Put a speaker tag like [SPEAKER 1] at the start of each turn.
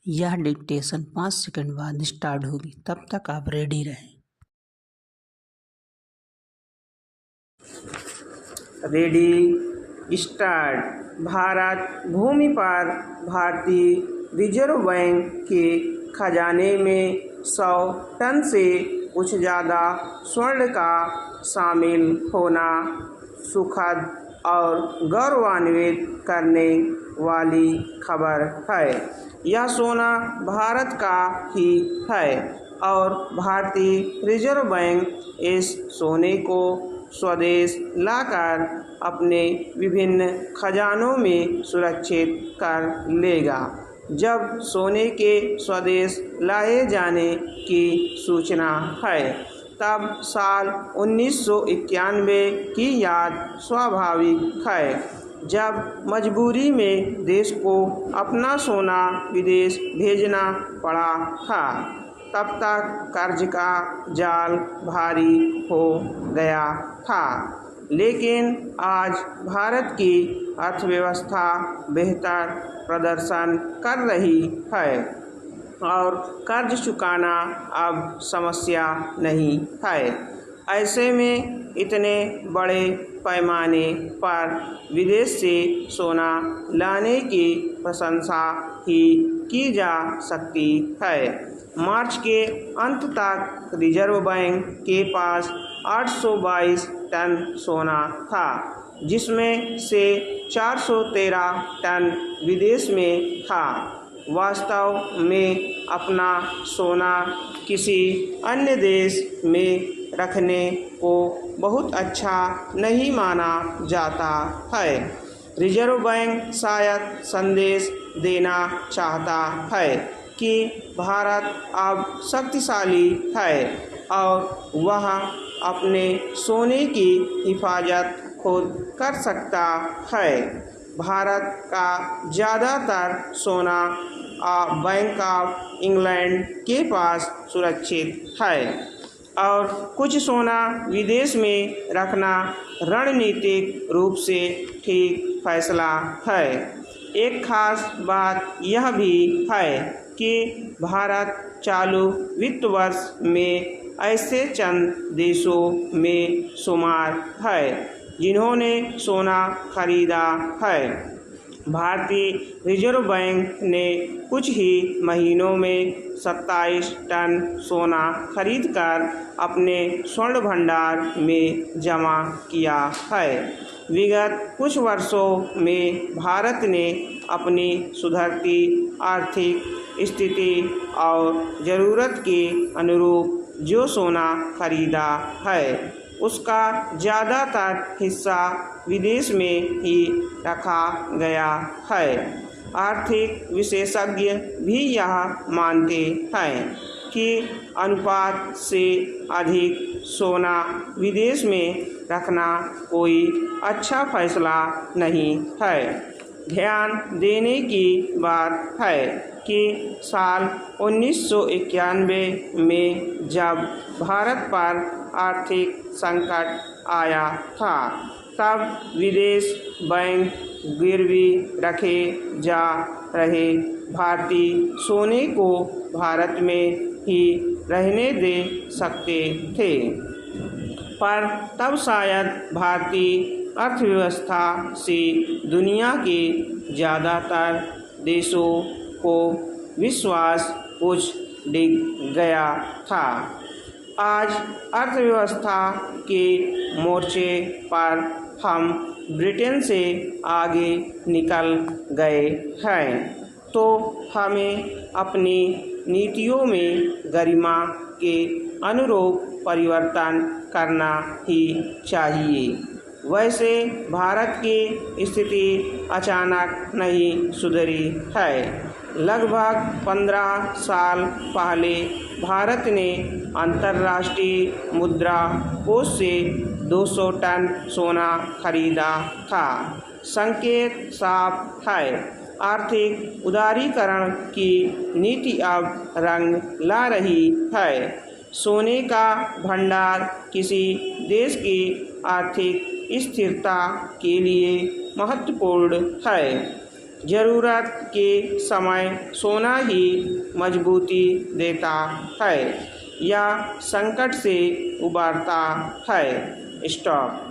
[SPEAKER 1] यह dictation 5 second बाद start होगी, तब तक आप रेडी रहें।
[SPEAKER 2] Ready start. भारत भूमि पर भारतीय रिजर्व बैंक के खजाने में 100 टन से कुछ ज़्यादा स्वर्ण का शामिल होना सुखद और गौरवान्वित करने वाली खबर है। यह सोना भारत का ही है और भारतीय रिजर्व बैंक इस सोने को स्वदेश लाकर अपने विभिन्न खजानों में सुरक्षित कर लेगा। जब सोने के स्वदेश लाए जाने की सूचना है, तब साल 1991 की याद स्वाभाविक है, जब मजबूरी में देश को अपना सोना विदेश भेजना पड़ा था। तब तक कर्ज का जाल भारी हो गया था, लेकिन आज भारत की अर्थव्यवस्था बेहतर प्रदर्शन कर रही है और कर्ज चुकाना अब समस्या नहीं है। ऐसे में इतने बड़े पैमाने पर विदेश से सोना लाने की प्रशंसा ही की जा सकती है। मार्च के अंत तक रिजर्व बैंक के पास 822 टन सोना था, जिसमें से 413 टन विदेश में था। वास्तव में अपना सोना किसी अन्य देश में रखने को बहुत अच्छा नहीं माना जाता है। रिजर्व बैंक शायद संदेश देना चाहता है कि भारत अब शक्तिशाली है और वह अपने सोने की हिफाजत खुद कर सकता है। भारत का ज़्यादातर सोना बैंक ऑफ इंग्लैंड के पास सुरक्षित है और कुछ सोना विदेश में रखना रणनीतिक रूप से ठीक फैसला है। एक खास बात यह भी है कि भारत चालू वित्त वर्ष में ऐसे चंद देशों में शुमार है जिन्होंने सोना खरीदा है। भारतीय रिजर्व बैंक ने कुछ ही महीनों में 27 टन सोना खरीदकर अपने स्वर्ण भंडार में जमा किया है। विगत कुछ वर्षों में भारत ने अपनी सुधरती आर्थिक स्थिति और ज़रूरत के अनुरूप जो सोना खरीदा है, उसका ज़्यादातर हिस्सा विदेश में ही रखा गया है। आर्थिक विशेषज्ञ भी यह मानते हैं कि अनुपात से अधिक सोना विदेश में रखना कोई अच्छा फैसला नहीं है। ध्यान देने की बात है कि साल 1991 में जब भारत पर आर्थिक संकट आया था, तब विदेश बैंक गिरवी रखे जा रहे भारतीय सोने को भारत में ही रहने दे सकते थे, पर तब शायद भारतीय अर्थव्यवस्था से दुनिया के ज़्यादातर देशों को विश्वास कुछ डिग गया था। आज अर्थव्यवस्था के मोर्चे पर हम ब्रिटेन से आगे निकल गए हैं, तो हमें अपनी नीतियों में गरिमा के अनुरूप परिवर्तन करना ही चाहिए। वैसे भारत की स्थिति अचानक नहीं सुधरी है। लगभग 15 साल पहले भारत ने अंतर्राष्ट्रीय मुद्रा कोष से 200 टन सोना खरीदा था। संकेत साफ है, आर्थिक उदारीकरण की नीति अब रंग ला रही है। सोने का भंडार किसी देश की आर्थिक स्थिरता के लिए महत्वपूर्ण है। ज़रूरत के समय सोना ही मजबूती देता है या संकट से उबारता है। स्टॉप।